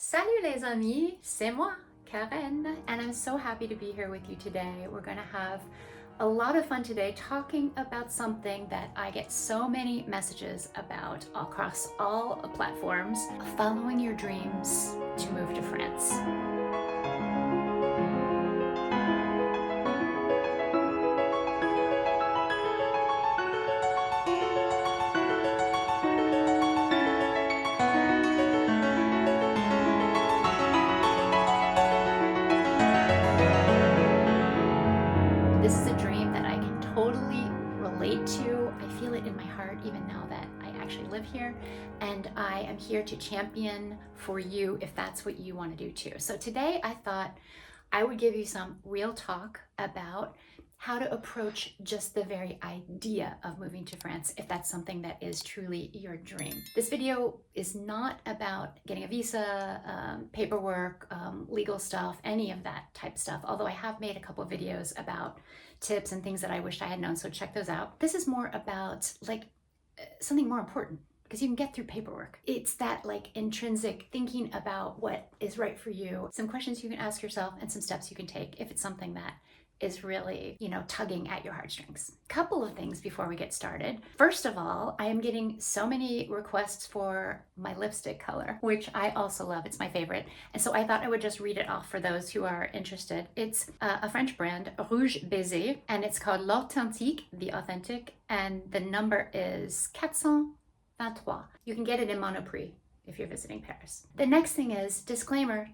Salut les amis, c'est moi, Karen, and I'm so happy to be here with you today. We're going to have a lot of fun today talking about something that I get so many messages about across all platforms, following your dreams to move to France. This is a dream that I can totally relate to. I feel it in my heart even now that I actually live here, and I am here to champion for you if that's what you want to do too. So today I thought I would give you some real talk about how to approach just the very idea of moving to France if that's something that is truly your dream. This video is not about getting a visa, paperwork, legal stuff, any of that type stuff, although I have made a couple of videos about tips and things that I wished I had known, so check those out. This is more about something more important, because you can get through paperwork. It's that intrinsic thinking about what is right for you, some questions you can ask yourself, and some steps you can take if it's something that is really, tugging at your heartstrings. Couple of things before we get started. First of all, I am getting so many requests for my lipstick color, which I also love. It's my favorite. And so I thought I would just read it off for those who are interested. It's a French brand, Rouge Baiser, and it's called L'Authentique, the authentic, and the number is 423. You can get it in Monoprix if you're visiting Paris. The next thing is, disclaimer,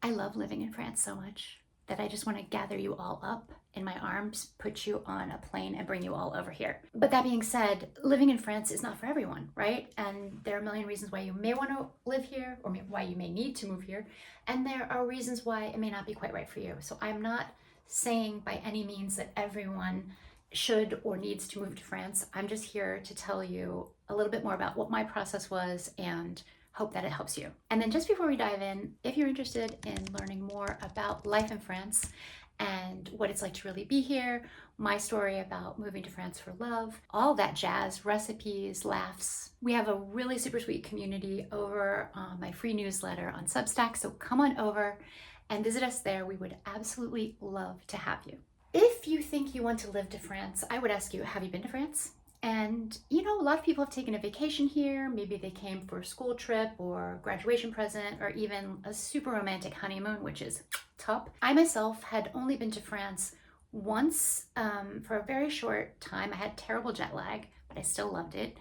I love living in France so much that I just want to gather you all up in my arms, put you on a plane, and bring you all over here. But that being said, living in France is not for everyone, right? And there are a million reasons why you may want to live here, or why you may need to move here. And there are reasons why it may not be quite right for you. So I'm not saying by any means that everyone should or needs to move to France. I'm just here to tell you a little bit more about what my process was and hope that it helps you. And then just before we dive in, if you're interested in learning more about life in France and what it's like to really be here, my story about moving to France for love, all that jazz, recipes, laughs. We have a really super sweet community over my free newsletter on Substack, so come on over and visit us there. We would absolutely love to have you. If you think you want to live to France, I would ask you, have you been to France? And a lot of people have taken a vacation here. Maybe they came for a school trip or graduation present or even a super romantic honeymoon, which is top. I myself had only been to France once for a very short time. I had terrible jet lag, but I still loved it.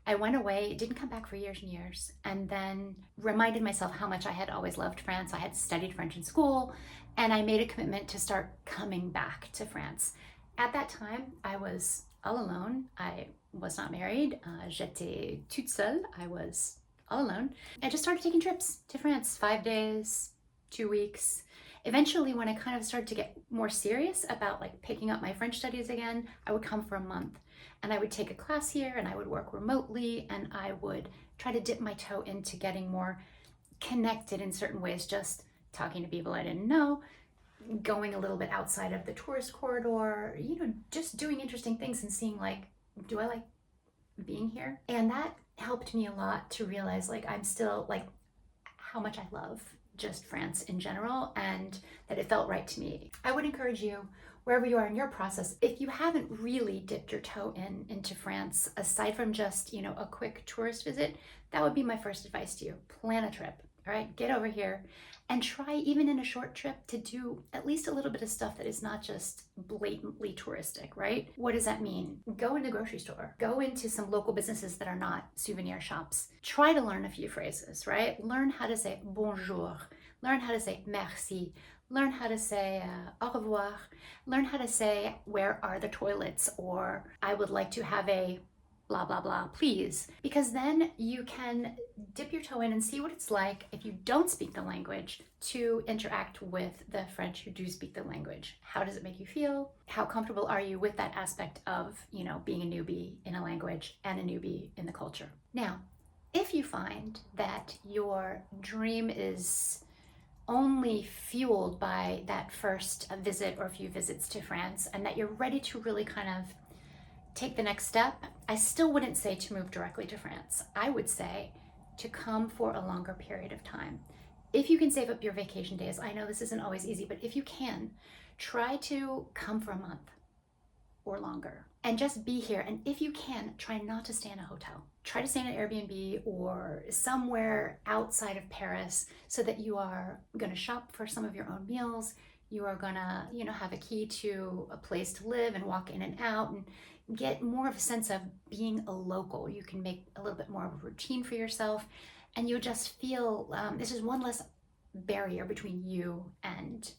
I went away, didn't come back for years and years, and then reminded myself how much I had always loved France. I had studied French in school, and I made a commitment to start coming back to France. At that time, I was all alone. I was not married. J'étais toute seule. I was all alone. I just started taking trips to France, 5 days, 2 weeks. Eventually, when I kind of started to get more serious about picking up my French studies again, I would come for a month and I would take a class here and I would work remotely and I would try to dip my toe into getting more connected in certain ways, just talking to people I didn't know, going a little bit outside of the tourist corridor, just doing interesting things and seeing do I like being here? And that helped me a lot to realize I'm still how much I love just France in general and that it felt right to me. I would encourage you, wherever you are in your process, if you haven't really dipped your toe into France, aside from just, a quick tourist visit, that would be my first advice to you. Plan a trip, all right? Get over here and try, even in a short trip, to do at least a little bit of stuff that is not just blatantly touristic, right? What does that mean? Go into the grocery store. Go into some local businesses that are not souvenir shops. Try to learn a few phrases, right? Learn how to say bonjour. Learn how to say merci. Learn how to say au revoir. Learn how to say, where are the toilets? Or I would like to have a blah, blah, blah, please. Because then you can dip your toe in and see what it's like, if you don't speak the language, to interact with the French who do speak the language. How does it make you feel? How comfortable are you with that aspect of, being a newbie in a language and a newbie in the culture? Now, if you find that your dream is only fueled by that first visit or a few visits to France, and that you're ready to really kind of take the next step, I still wouldn't say to move directly to France. I would say to come for a longer period of time. If you can save up your vacation days, I know this isn't always easy, but if you can, try to come for a month or longer and just be here. And if you can, try not to stay in a hotel. Try to stay in an Airbnb or somewhere outside of Paris so that you are going to shop for some of your own meals. You are going to, have a key to a place to live and walk in and out and get more of a sense of being a local. You can make a little bit more of a routine for yourself, and you'll just feel this is one less barrier between you and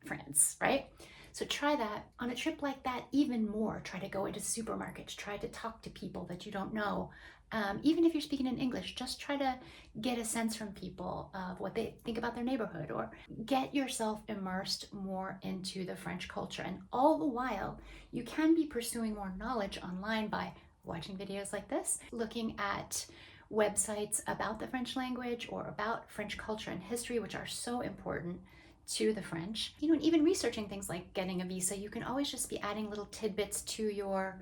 France, right? So try that. On a trip like that, even more, try to go into supermarkets, try to talk to people that you don't know. Even if you're speaking in English, just try to get a sense from people of what they think about their neighborhood, or get yourself immersed more into the French culture. And all the while, you can be pursuing more knowledge online by watching videos like this, looking at websites about the French language or about French culture and history, which are so important to the French. And even researching things like getting a visa, you can always just be adding little tidbits to your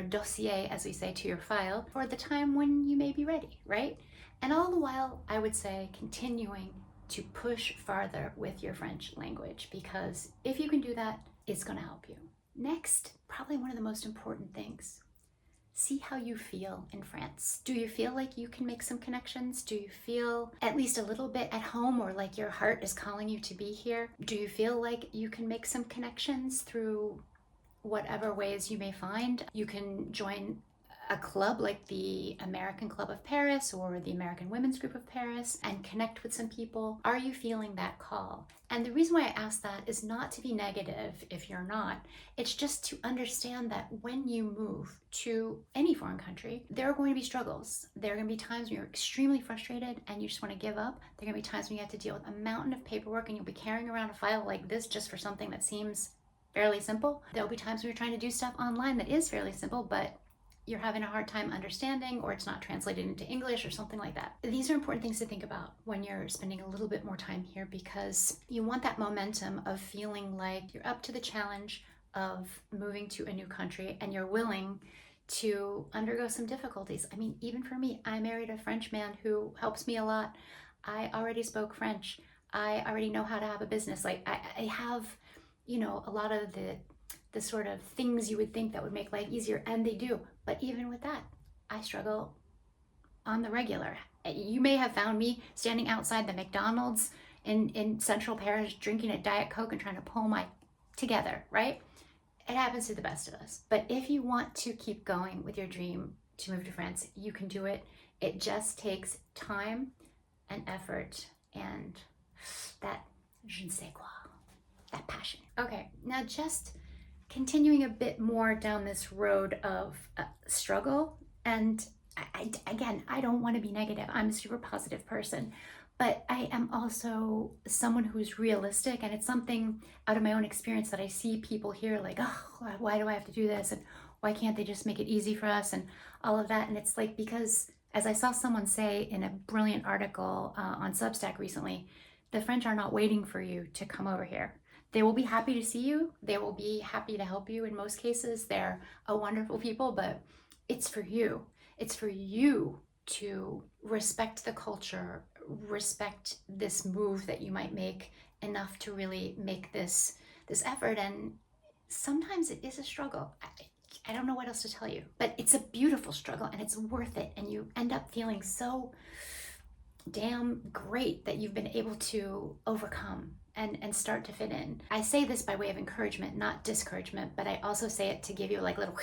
dossier, as we say, to your file for the time when you may be ready, right? And all the while, I would say, continuing to push farther with your French language, because if you can do that, it's going to help you. Next, probably one of the most important things, see how you feel in France. Do you feel like you can make some connections? Do you feel at least a little bit at home, or like your heart is calling you to be here? Do you feel like you can make some connections through whatever ways you may find? You can join a club like the American Club of Paris or the American Women's Group of Paris and connect with some people. Are you feeling that call? And the reason why I ask that is not to be negative if you're not. It's just to understand that when you move to any foreign country, there are going to be struggles. There are going to be times when you're extremely frustrated and you just want to give up. There are going to be times when you have to deal with a mountain of paperwork and you'll be carrying around a file like this just for something that seems fairly simple. There'll be times when you're trying to do stuff online that is fairly simple, but you're having a hard time understanding, or it's not translated into English or something like that. These are important things to think about when you're spending a little bit more time here, because you want that momentum of feeling like you're up to the challenge of moving to a new country and you're willing to undergo some difficulties. I mean, even for me, I married a French man who helps me a lot. I already spoke French. I already know how to have a business. Like I have, a lot of the sort of things you would think that would make life easier, and they do. But even with that, I struggle on the regular. You may have found me standing outside the McDonald's in central Paris drinking a Diet Coke and trying to pull my together, right? It happens to the best of us. But if you want to keep going with your dream to move to France, you can do it. It just takes time and effort and that je ne sais quoi, that passion. Okay, now just continuing a bit more down this road of struggle. And again, I don't want to be negative. I'm a super positive person, but I am also someone who's realistic. And it's something out of my own experience that I see people here like, oh, why do I have to do this? And why can't they just make it easy for us? And all of that. And it's like, because as I saw someone say in a brilliant article on Substack recently, the French are not waiting for you to come over here. They will be happy to see you. They will be happy to help you in most cases. They're a wonderful people, but it's for you. It's for you to respect the culture, respect this move that you might make enough to really make this effort. And sometimes it is a struggle. I don't know what else to tell you, but it's a beautiful struggle and it's worth it. And you end up feeling so damn great that you've been able to overcome and start to fit in. I say this by way of encouragement, not discouragement, but I also say it to give you like a little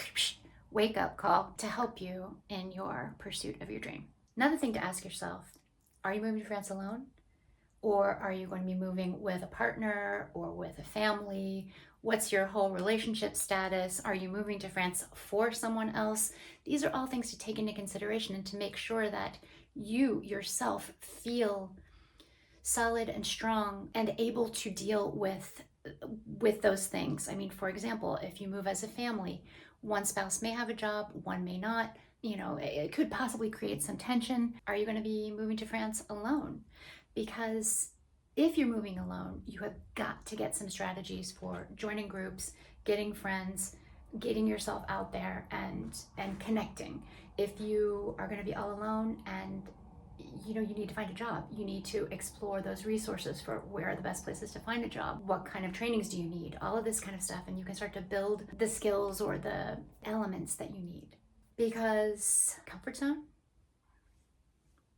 wake up call to help you in your pursuit of your dream. Another thing to ask yourself, are you moving to France alone? Or are you going to be moving with a partner or with a family? What's your whole relationship status? Are you moving to France for someone else? These are all things to take into consideration and to make sure that you yourself feel solid and strong and able to deal with those things. I mean, for example, if you move as a family, one spouse may have a job, one may not. It could possibly create some tension. Are you going to be moving to France alone? Because if you're moving alone, you have got to get some strategies for joining groups, getting friends, getting yourself out there and connecting. If you are going to be all alone and you know, you need to find a job. You need to explore those resources for where are the best places to find a job. What kind of trainings do you need? All of this kind of stuff. And you can start to build the skills or the elements that you need. Because comfort zone?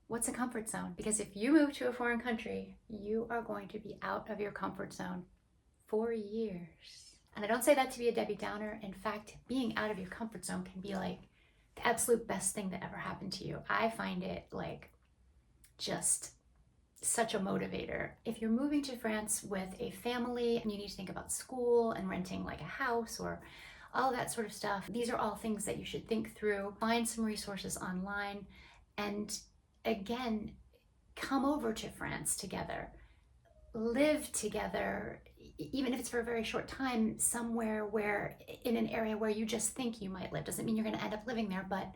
What's a comfort zone? Because if you move to a foreign country, you are going to be out of your comfort zone for years. And I don't say that to be a Debbie Downer. In fact, being out of your comfort zone can be like the absolute best thing that ever happened to you. I find it like just such a motivator. If you're moving to France with a family and you need to think about school and renting like a house or all that sort of stuff, these are all things that you should think through. Find some resources online and again, come over to France together. Live together, even if it's for a very short time, somewhere where in an area where you just think you might live. Doesn't mean you're going to end up living there, but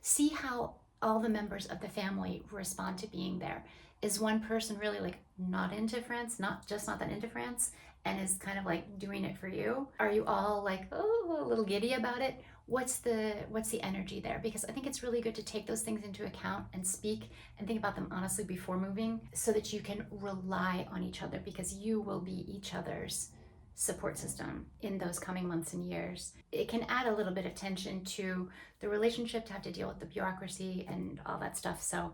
see how all the members of the family respond to being there. Is one person really like not into France, not that into France, and is kind of like doing it for you? Are you all like, oh, a little giddy about it? What's the energy there? Because I think it's really good to take those things into account and speak and think about them honestly before moving so that you can rely on each other, because you will be each other's support system in those coming months and years. It can add a little bit of tension to the relationship to have to deal with the bureaucracy and all that stuff. So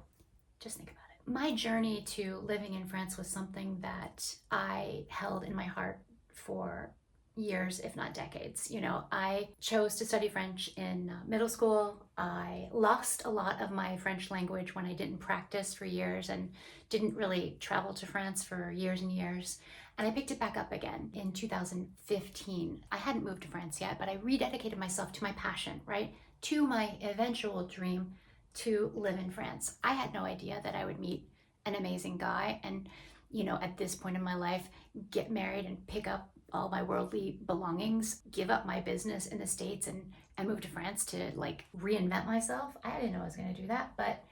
just think about it. My journey to living in France was something that I held in my heart for years, if not decades. You know, I chose to study French in middle school. I lost a lot of my French language when I didn't practice for years and didn't really travel to France for years and years. And I picked it back up again in 2015. I hadn't moved to France yet, but I rededicated myself to my passion, right? To my eventual dream to live in France. I had no idea that I would meet an amazing guy and, you know, at this point in my life, get married and pick up all my worldly belongings, give up my business in the States and move to France to like reinvent myself. I didn't know I was going to do that, but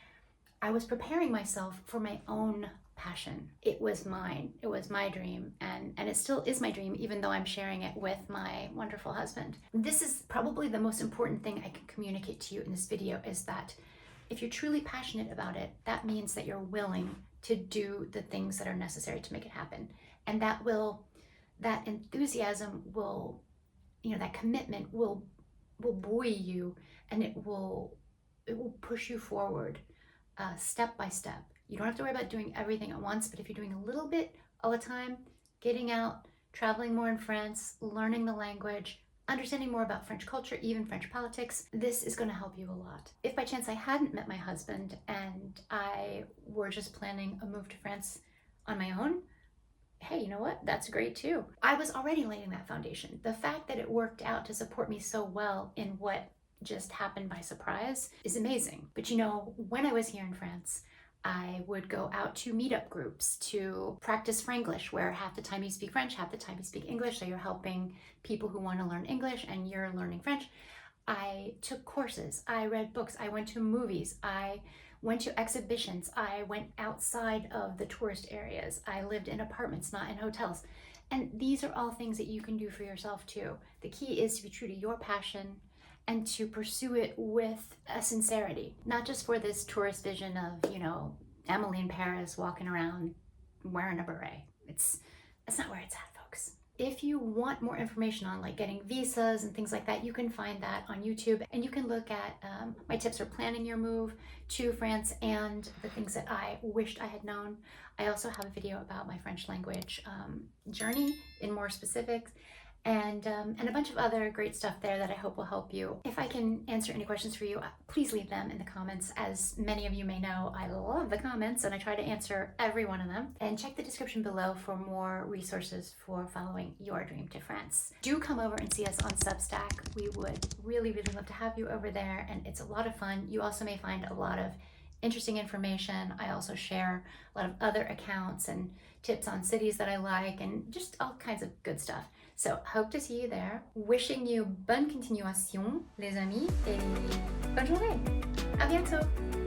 I was preparing myself for my own passion. It was mine. It was my dream. And it still is my dream, even though I'm sharing it with my wonderful husband. This is probably the most important thing I can communicate to you in this video, is that if you're truly passionate about it, that means that you're willing to do the things that are necessary to make it happen. And that enthusiasm will, you know, that commitment will buoy you, and it will push you forward step by step. You don't have to worry about doing everything at once, but if you're doing a little bit all the time, getting out, traveling more in France, learning the language, understanding more about French culture, even French politics, this is going to help you a lot. If by chance I hadn't met my husband and I were just planning a move to France on my own, hey, you know what? That's great too. I was already laying that foundation. The fact that it worked out to support me so well in what just happened by surprise is amazing. But you know, when I was here in France, I would go out to meetup groups to practice Franglish, where half the time you speak French, half the time you speak English. So you're helping people who want to learn English and you're learning French. I took courses, I read books, I went to movies, I went to exhibitions, I went outside of the tourist areas, I lived in apartments, not in hotels. And these are all things that you can do for yourself too. The key is to be true to your passion and to pursue it with a sincerity, not just for this tourist vision of, you know, Emily in Paris walking around wearing a beret. That's not where it's at, folks. If you want more information on like getting visas and things like that, you can find that on YouTube, and you can look at my tips for planning your move to France and the things that I wished I had known. I also have a video about my French language journey in more specifics, and a bunch of other great stuff there that I hope will help you. If I can answer any questions for you, please leave them in the comments. As many of you may know, I love the comments and I try to answer every one of them. And check the description below for more resources for following your dream to France. Do come over and see us on Substack. We would really, really love to have you over there, and it's a lot of fun. You also may find a lot of interesting information. I also share a lot of other accounts and tips on cities that I like and just all kinds of good stuff. So hope to see you there. Wishing you bonne continuation, les amis, et bonne journée. À bientôt.